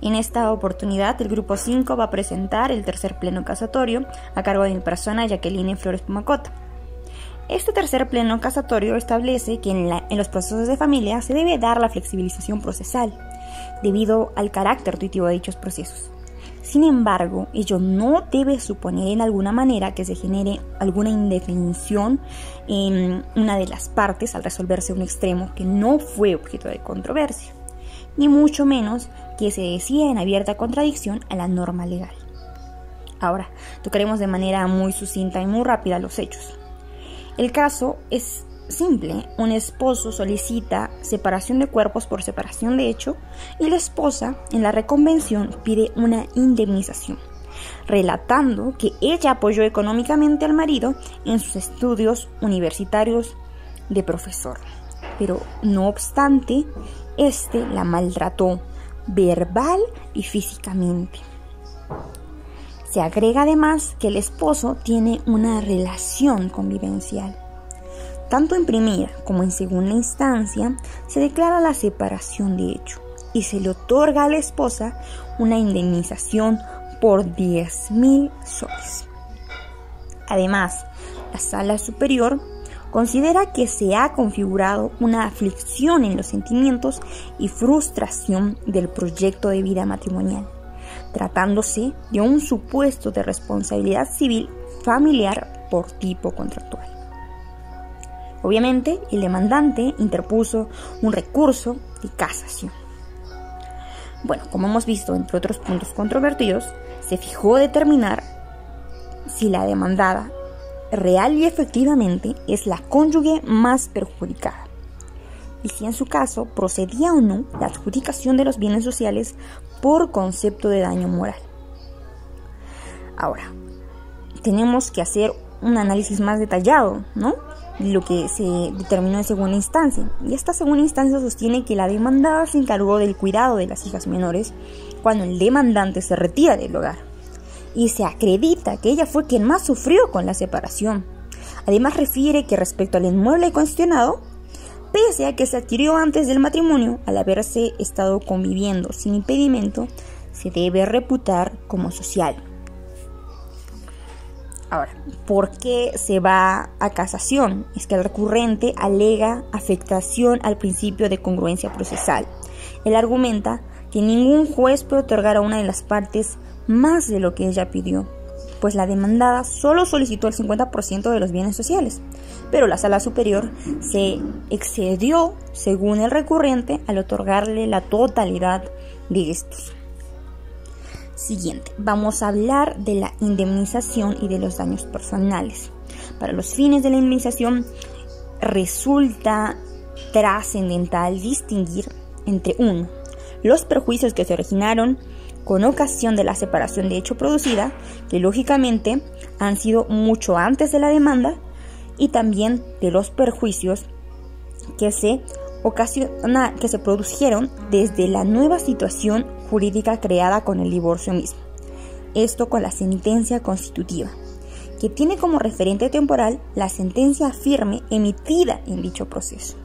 En esta oportunidad, el Grupo 5 va a presentar el tercer pleno casatorio a cargo de mi persona, Jacqueline Flores Pumacota. Este tercer pleno casatorio establece que en los procesos de familia se debe dar la flexibilización procesal, debido al carácter tuitivo de dichos procesos. Sin embargo, ello no debe suponer en alguna manera que se genere alguna indefinición en una de las partes al resolverse un extremo que no fue objeto de controversia, ni mucho menos que se decida en abierta contradicción a la norma legal. Ahora, tocaremos de manera muy sucinta y muy rápida los hechos. El caso es simple: un esposo solicita separación de cuerpos por separación de hecho y la esposa en la reconvención pide una indemnización, relatando que ella apoyó económicamente al marido en sus estudios universitarios de profesor, pero no obstante, este la maltrató verbal y físicamente. Se agrega además que el esposo tiene una relación convivencial. Tanto en primera como en segunda instancia se declara la separación de hecho y se le otorga a la esposa una indemnización por 10.000 soles. Además, la Sala Superior considera que se ha configurado una aflicción en los sentimientos y frustración del proyecto de vida matrimonial, tratándose de un supuesto de responsabilidad civil familiar por tipo contractual. Obviamente, el demandante interpuso un recurso de casación. Bueno, como hemos visto, entre otros puntos controvertidos, se fijó determinar si la demandada real y efectivamente es la cónyuge más perjudicada, y si en su caso procedía o no la adjudicación de los bienes sociales por concepto de daño moral. Ahora, tenemos que hacer un análisis más detallado, ¿no?, de lo que se determinó en segunda instancia. Y esta segunda instancia sostiene que la demandada se encargó del cuidado de las hijas menores cuando el demandante se retira del hogar, y se acredita que ella fue quien más sufrió con la separación. Además, refiere que respecto al inmueble cuestionado, pese a que se adquirió antes del matrimonio, al haberse estado conviviendo sin impedimento, se debe reputar como social. Ahora, ¿por qué se va a casación? Es que el recurrente alega afectación al principio de congruencia procesal. Él argumenta que ningún juez puede otorgar a una de las partes más de lo que ella pidió, pues la demandada solo solicitó el 50% de los bienes sociales, pero la Sala Superior se excedió, según el recurrente, al otorgarle la totalidad de estos. Siguiente, vamos a hablar de la indemnización y de los daños personales. Para los fines de la indemnización, resulta trascendental distinguir entre 1. Los perjuicios que se originaron con ocasión de la separación de hecho producida, que lógicamente han sido mucho antes de la demanda, y también de los perjuicios que se produjeron desde la nueva situación jurídica creada con el divorcio mismo. Esto con la sentencia constitutiva, que tiene como referente temporal la sentencia firme emitida en dicho proceso.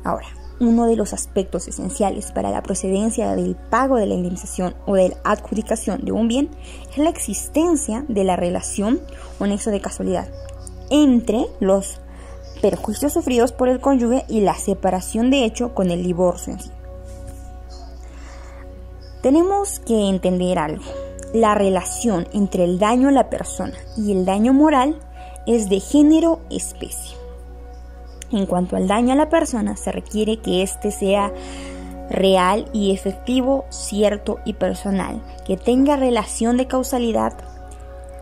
Ahora, uno de los aspectos esenciales para la procedencia del pago de la indemnización o de la adjudicación de un bien es la existencia de la relación o nexo de casualidad entre los perjuicios sufridos por el cónyuge y la separación de hecho con el divorcio en sí. Tenemos que entender algo: la relación entre el daño a la persona y el daño moral es de género especie. En cuanto al daño a la persona, se requiere que éste sea real y efectivo, cierto y personal, que tenga relación de causalidad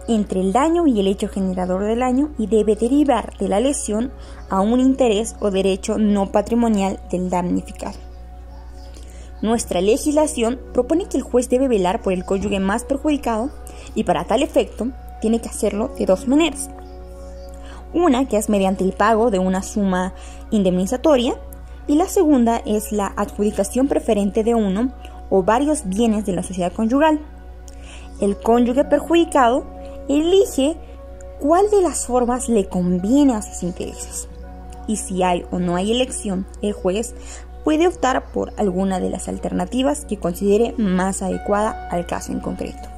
entre el daño y el hecho generador del daño, y debe derivar de la lesión a un interés o derecho no patrimonial del damnificado. Nuestra legislación propone que el juez debe velar por el cónyuge más perjudicado, y para tal efecto tiene que hacerlo de 2 maneras. Una, que es mediante el pago de una suma indemnizatoria, y la segunda es la adjudicación preferente de uno o varios bienes de la sociedad conyugal. El cónyuge perjudicado elige cuál de las formas le conviene a sus intereses, y si hay o no hay elección, el juez puede optar por alguna de las alternativas que considere más adecuada al caso en concreto.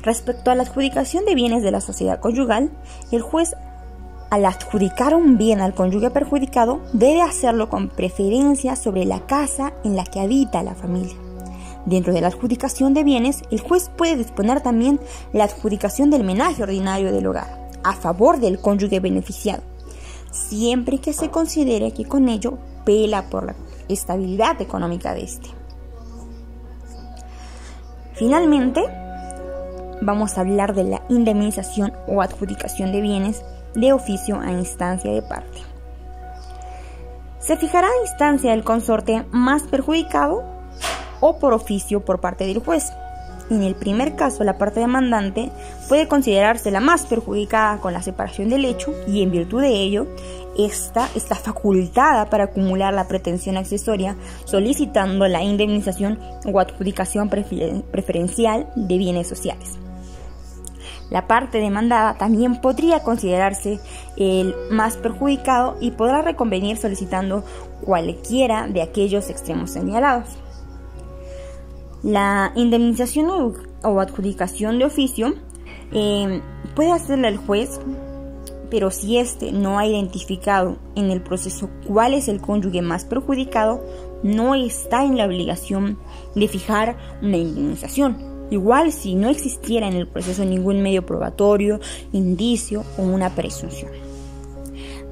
Respecto a la adjudicación de bienes de la sociedad conyugal, el juez, al adjudicar un bien al cónyuge perjudicado, debe hacerlo con preferencia sobre la casa en la que habita la familia. Dentro de la adjudicación de bienes, el juez puede disponer también la adjudicación del menaje ordinario del hogar a favor del cónyuge beneficiado, siempre que se considere que con ello vela por la estabilidad económica de éste. Finalmente, vamos a hablar de la indemnización o adjudicación de bienes de oficio a instancia de parte. Se fijará a instancia del consorte más perjudicado o por oficio por parte del juez. En el primer caso, la parte demandante puede considerarse la más perjudicada con la separación del hecho y en virtud de ello, esta está facultada para acumular la pretensión accesoria solicitando la indemnización o adjudicación preferencial de bienes sociales. La parte demandada también podría considerarse el más perjudicado y podrá reconvenir solicitando cualquiera de aquellos extremos señalados. La indemnización o adjudicación de oficio puede hacerla el juez, pero si éste no ha identificado en el proceso cuál es el cónyuge más perjudicado, no está en la obligación de fijar una indemnización. Igual si no existiera en el proceso ningún medio probatorio, indicio o una presunción.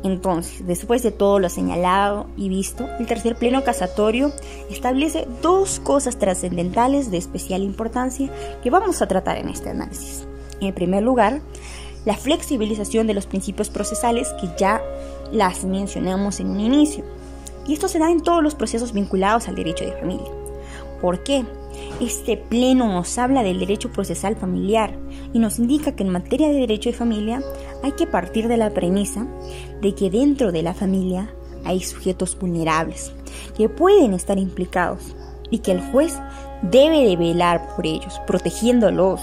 Entonces, después de todo lo señalado y visto, el tercer pleno casatorio establece dos cosas trascendentales de especial importancia que vamos a tratar en este análisis. En primer lugar, la flexibilización de los principios procesales que ya las mencionamos en un inicio. Y esto se da en todos los procesos vinculados al derecho de familia. ¿Por qué? Este pleno nos habla del derecho procesal familiar y nos indica que en materia de derecho de familia hay que partir de la premisa de que dentro de la familia hay sujetos vulnerables que pueden estar implicados y que el juez debe de velar por ellos, protegiéndolos.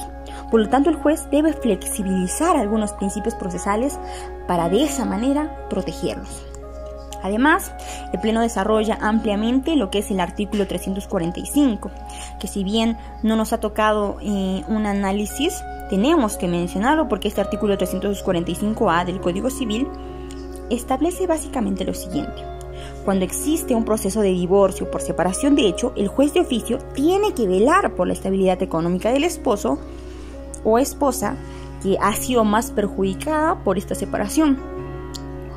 Por lo tanto, el juez debe flexibilizar algunos principios procesales para de esa manera protegerlos. Además, el Pleno desarrolla ampliamente lo que es el artículo 345, que si bien no nos ha tocado un análisis, tenemos que mencionarlo porque este artículo 345A del Código Civil establece básicamente lo siguiente. Cuando existe un proceso de divorcio por separación de hecho, el juez de oficio tiene que velar por la estabilidad económica del esposo o esposa que ha sido más perjudicada por esta separación.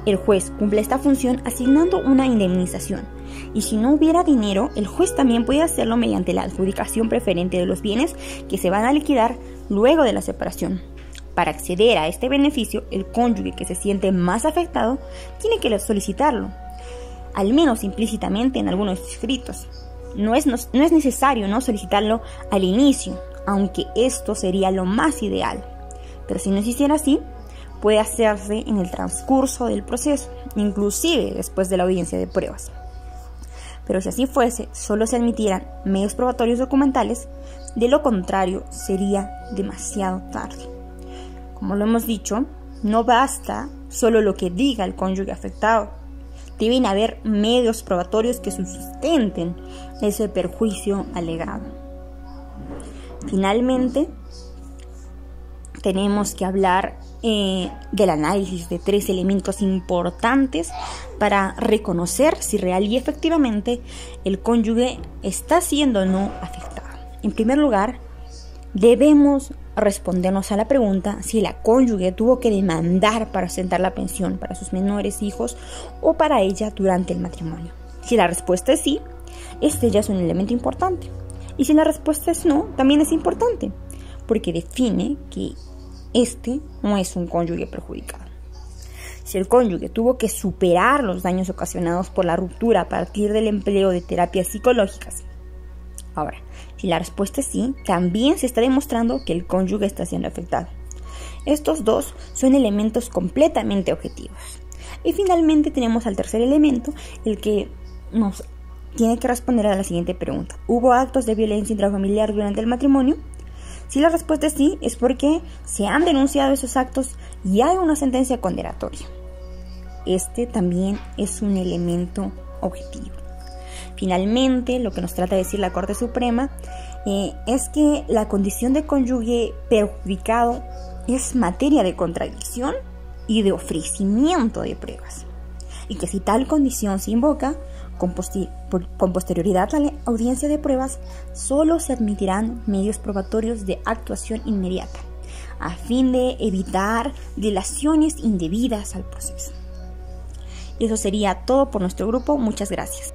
El juez cumple esta función asignando una indemnización y si no hubiera dinero, el juez también puede hacerlo mediante la adjudicación preferente de los bienes que se van a liquidar luego de la separación. Para acceder a este beneficio, el cónyuge que se siente más afectado tiene que solicitarlo, al menos implícitamente en algunos escritos. No es necesario no solicitarlo al inicio, aunque esto sería lo más ideal. Pero si no se hiciera así, puede hacerse en el transcurso del proceso, inclusive después de la audiencia de pruebas. Pero si así fuese, solo se admitieran medios probatorios documentales, de lo contrario sería demasiado tarde. Como lo hemos dicho, no basta solo lo que diga el cónyuge afectado. Deben haber medios probatorios que sustenten ese perjuicio alegado. Finalmente, tenemos que hablar del análisis de tres elementos importantes para reconocer si real y efectivamente el cónyuge está siendo o no afectado. En primer lugar, debemos respondernos a la pregunta si la cónyuge tuvo que demandar para asentar la pensión para sus menores hijos o para ella durante el matrimonio. Si la respuesta es sí, este ya es un elemento importante. Y si la respuesta es no, también es importante, porque define que este no es un cónyuge perjudicado. Si el cónyuge tuvo que superar los daños ocasionados por la ruptura a partir del empleo de terapias psicológicas. Ahora, si la respuesta es sí, también se está demostrando que el cónyuge está siendo afectado. Estos dos son elementos completamente objetivos. Y finalmente tenemos al tercer elemento, el que nos tiene que responder a la siguiente pregunta. ¿Hubo actos de violencia intrafamiliar durante el matrimonio? Si la respuesta es sí, es porque se han denunciado esos actos y hay una sentencia condenatoria. Este también es un elemento objetivo. Finalmente, lo que nos trata de decir la Corte Suprema es que la condición de cónyuge perjudicado es materia de contradicción y de ofrecimiento de pruebas, y que si tal condición se invoca con posterioridad a la audiencia de pruebas, solo se admitirán medios probatorios de actuación inmediata, a fin de evitar dilaciones indebidas al proceso. Y eso sería todo por nuestro grupo. Muchas gracias.